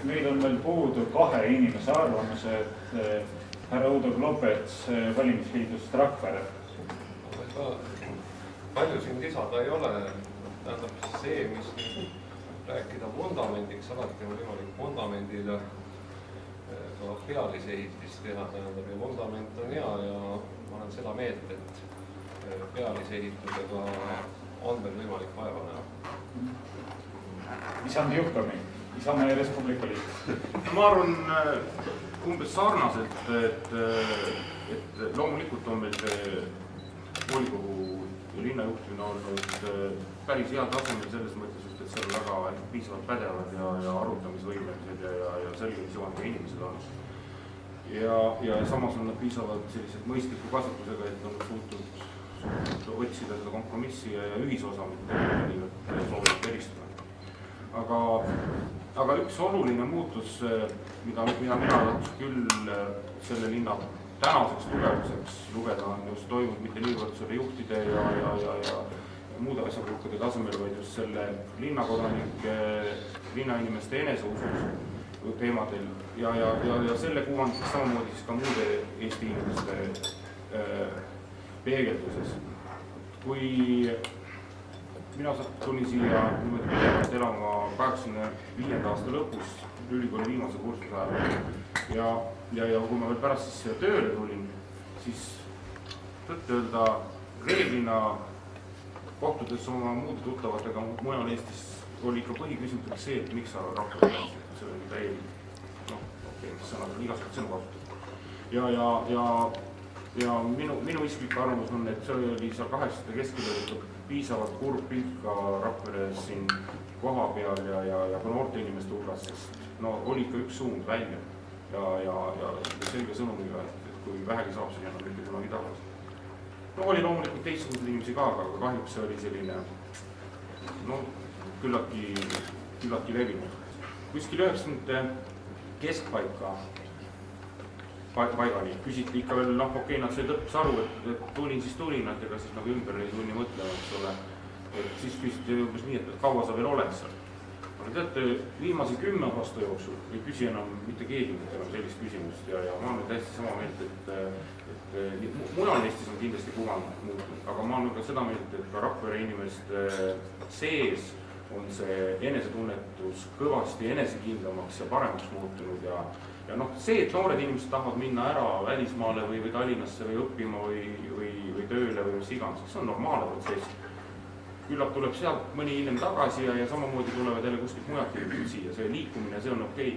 meil on veel puudu 2 inimese arvamused, härra Udo Klopets valimisliidust Rakvere. Palju siin lisada ei ole. Tähendab see, mis rääkida vundamendiks, alati on võimalik vundamendile ka pealisehitist teha. Tähendab, ja vundament on hea ja ma olen seda meelt, et pealisehitusega on veel võimalik vaeva näha. Isand Juhkami, Isamaa ja Respublika Liit. Ma arvan umbes sarnaselt, et loomulikult on meil see volikogu ja linnajuhtimine olnud päris hea tasemel selles mõttes, et seal on väga piisavalt pädevad ja arutamisvõimelised ja selgemisjoonega inimesed on. Ja samas on nad piisavalt sellised mõistliku kasvatusega, et on suutnud otsida seda kompromissi ja ühisosa, mitte soovinud eristada. Aga üks oluline muutus, mida mina küll selle linna tänaseks tugevuseks lugeda on just toimunud mitte niivõrd selle juhtide ja muude asjagruppude tasemel, vaid just selle linnakodanike, linnainimeste eneseusus teemadel ja selle kuvandis samamoodi siis ka muude Eesti inimeste peegelduses. Kui mina tulin siia pidevalt elama 85. aasta lõpus ülikooli viimase kursuse ajal ja kui ma veel pärast siis tööle tulin, siis tõtt öelda reeglina kohtudes oma muude tuttavatega mujal Eestis oli ikka põhiküsimuseks see, et miks sa Rakvere läksid, et see oli täielik, mis sõnad on igasugused sõnu kasutada. Ja minu isiklik arvamus on, et see oli seal 80. keskel piisavalt kurb pilt ka Rakveres siin koha peal ja ka noorte inimeste hulgas, sest oli ikka üks suund välja ja selge sõnumiga, et kui vähegi saab, siis enam mitte kunagi tagasi. Oli loomulikult teistsugused inimesi ka, aga kahjuks see oli selline küllaltki levinud. Kuskil 90. keskpaika paigani küsiti ikka veel, nad sai lõpuks aru, et tulin, et ega siis nagu ümber ei tunni mõtlema, eks ole. Et siis küsiti umbes nii, et kaua sa veel oled seal. Aga teate, viimase 10 aasta jooksul ei küsi enam mitte keegi enam sellist küsimust ja ma olen täiesti sama meelt, et mujal Eestis on kindlasti kuvand muutunud, aga ma olen ka seda meelt, et ka Rakvere inimeste sees on see enesetunnetus kõvasti enesekindlamaks ja paremaks muutunud ja see, et noored inimesed tahavad minna ära välismaale või Tallinnasse või õppima või tööle või mis iganes, see on normaalne protsess. Küllap tuleb sealt mõni inimene tagasi ja samamoodi tulevad jälle kuskilt mujalt siia, see liikumine, see on okei.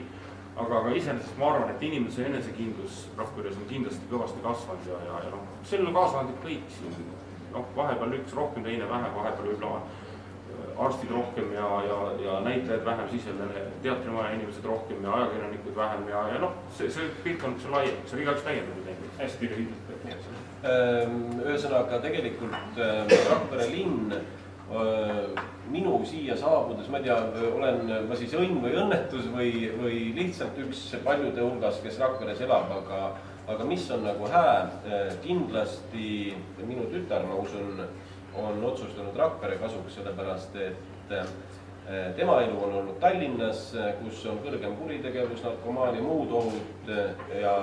Aga iseenesest ma arvan, et inimese enesekindlus Rakveres on kindlasti kõvasti kasvanud ja sellel on kaasavandid kõik siin. Vahepeal üks rohkem, teine vähem, vahepeal võib-olla arstid rohkem ja näitlejad vähem, siis jälle teatrimaja inimesed rohkem ja ajakirjanikud vähem ja see pilt on laiem, see igaüks täiendab. Hästi lühidalt. Ühesõnaga tegelikult Rakvere linn minu siia saabudes, ma ei tea, olen ma siis õnn või õnnetus või lihtsalt üks paljude hulgas, kes Rakveres elab, aga mis on nagu hää, kindlasti minu tütar, ma usun, on otsustanud Rakvere kasuks, sellepärast et tema elu on olnud Tallinnas, kus on kõrgem kuritegevus, narkomaania, muud ohud ja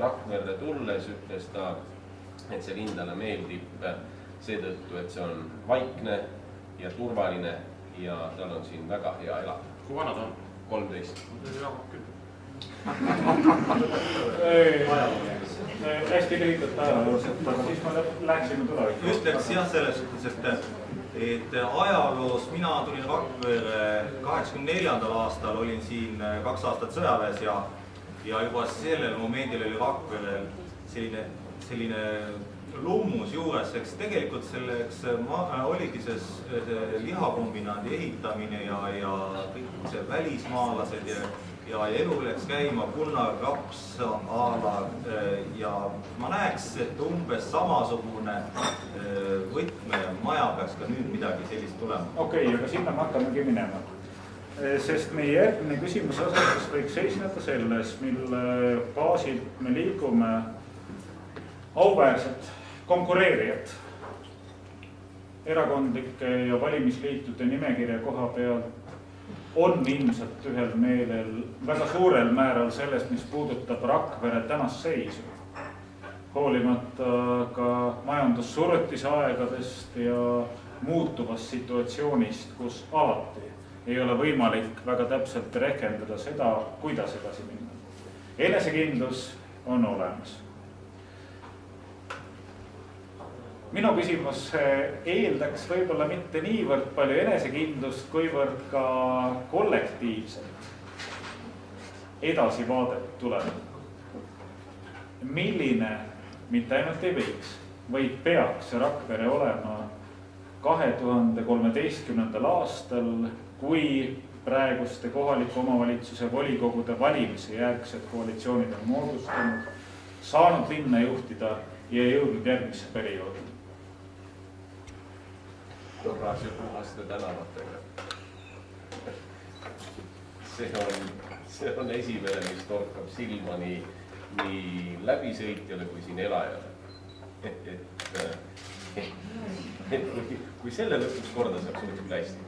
Rakvere tulles ütles ta, et see linn talle meeldib seetõttu, et see on vaikne ja turvaline ja tal on siin väga hea elada. Kui vana ta on? 13. Hästi lühidalt ajalooselt, aga siis ma läksime tulevikku. Ütleks jah selles suhtes, et ajaloos mina tulin Rakvere 84. aastal, olin siin 2 aastat sõjaväes ja juba sellel momendil oli Rakverel selline lummus juures, eks tegelikult selleks oligi see lihakombinaadi ehitamine ja kõik see välismaalased ja elu läks käima Gunnar Raps ala ja ma näeks, et umbes samasugune võtmemaja peaks ka nüüd midagi sellist tulema. Okei, aga sinna me hakkamegi minema. Sest meie järgmine küsimuse asetus võiks seisneda selles, mille baasilt me liigume auväärsed konkureerijad erakondlike ja valimisliitude nimekirja koha peal on ilmselt ühel meelel väga suurel määral sellest, mis puudutab Rakvere tänast seisu. Hoolimata ka majandussurutise aegadest ja muutuvast situatsioonist, kus alati ei ole võimalik väga täpselt rehkendada seda, kuidas edasi minna. Enesekindlus on olemas. Minu küsimus eeldaks võib-olla mitte niivõrd palju enesekindlust, kuivõrd ka kollektiivselt edasivaadet tulevikku. Milline, mitte ainult ei võiks, vaid peaks Rakvere olema 2013. aastal, kui praeguste kohaliku omavalitsuse volikogude valimise järgsed koalitsioonid on moodustanud, saanud linna juhtida ja jõudnud järgmisse perioodi. Korras ja puhaste tänavatega. See on esimene, mis torkab silma nii läbisõitjale kui siin elajale. Kui selle lõpuks korda saab, see on küll hästi.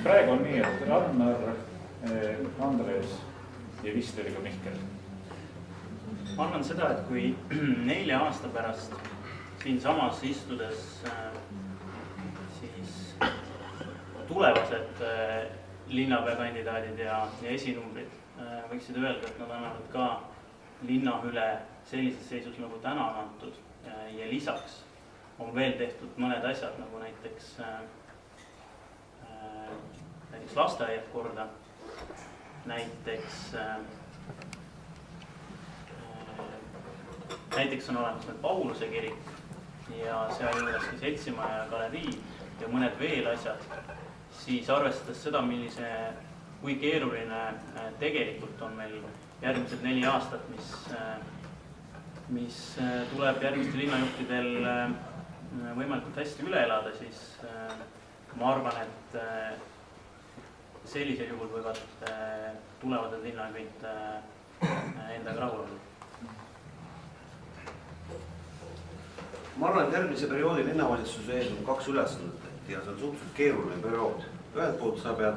Praegu on nii, et Rannar, Andres ja vist oli ka Mihkel. Ma arvan seda, et kui 4 aasta pärast siin samas istudes siis tulevased linnapeakandidaadid ja esinumbrid võiksid öelda, et nad annavad ka linna üle sellises seisus, nagu täna on antud. Ja lisaks on veel tehtud mõned asjad, nagu näiteks lasteaiad korda, näiteks on olemas meil Pauluse kirik ja sealjuures ka seltsimaja ja galerii ja mõned veel asjad, siis arvestades seda, kui keeruline tegelikult on meil järgmised 4 aastat, mis tuleb järgmistel linnajuhtidel võimalikult hästi üle elada, siis ma arvan, et sellisel juhul võivad tulevased linnajuhid endaga rahul olla. Ma arvan, et järgmise perioodi linnavalitsuse ees on 2 ülesannet ja see on suhteliselt keeruline periood. Ühelt poolt sa pead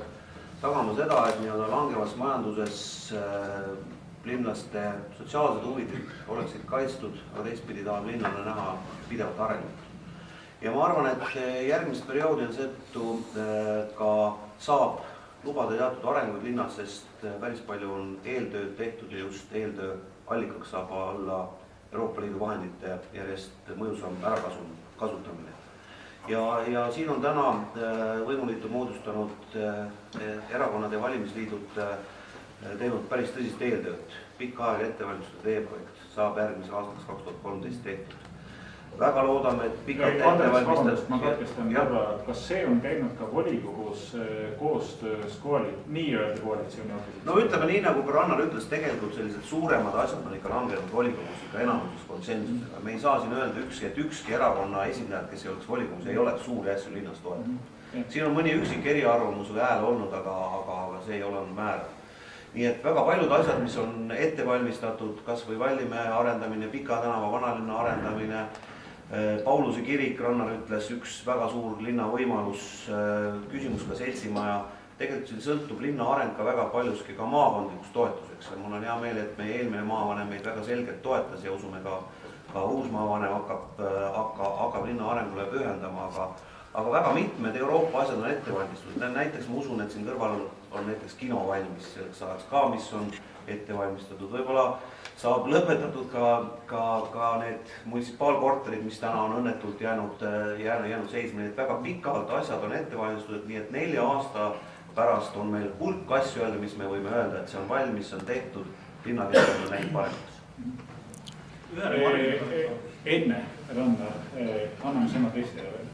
tagama seda, et nii-öelda langevas majanduses linlaste sotsiaalsed huvid oleksid kaitstud, aga teistpidi tahab linnale näha pidevat arengut. Ja ma arvan, et järgmist perioodi on seettu ka saab lubada teatud arenguid linnas, sest päris palju on eeltööd tehtud ja just eeltöö allikaks saab olla Euroopa Liidu vahendite järjest mõjusam ärakasutamine. Ja siin on täna võimuliitu moodustanud erakonnad ja valimisliidud teinud päris tõsist eeltööd. Pikka aega ettevalmistatud e-projekt saab järgmise aastaks 2013 tehtud. Väga loodame, et pikalt ettevalmistatud. Ma katkestan korra, kas see on käinud ka volikogus koostöös nii-öelda koalitsiooni opositsiooni? No ütleme nii, nagu ka Rannar ütles, tegelikult sellised suuremad asjad on ikka langenud volikogus ikka enamuses konsensusega. Me ei saa siin öelda ükski erakonna esindajad, kes ei oleks volikogus, ei oleks suuri asju linnas toetanud. Siin on mõni üksik eriarvamus või hääl olnud, aga see ei ole olnud määrav. Nii et väga paljud asjad, mis on ette valmistatud, kas või Vallimäe arendamine, Pika tänava vanalinna arendamine, Pauluse kirik, Rannar ütles, üks väga suur linna võimalus, küsimus ka seltsimaja. Tegelikult sõltub linna areng ka väga paljuski ka maakondlikust toetuseks. Mul on hea meel, et meie eelmine maavanem meid väga selgelt toetas ja usume ka uus maavanem hakkab linna arengule pühendama, aga väga mitmed Euroopa asjad on ette valmistatud. Näiteks ma usun, et siin kõrval on näiteks kino valmis selleks ajaks ka, mis on ette valmistatud. Võib-olla saab lõpetatud ka need munitsipaalkorterid, mis täna on õnnetult jäänud seisma. Need väga pikalt asjad on ette valmistatud, nii et 4 aasta pärast on meil hulk asju öelda, mis me võime öelda, et see on valmis, see on tehtud, linnakeskkond on näinud paremaks. Enne, Rannar, anname sõna teistele veel.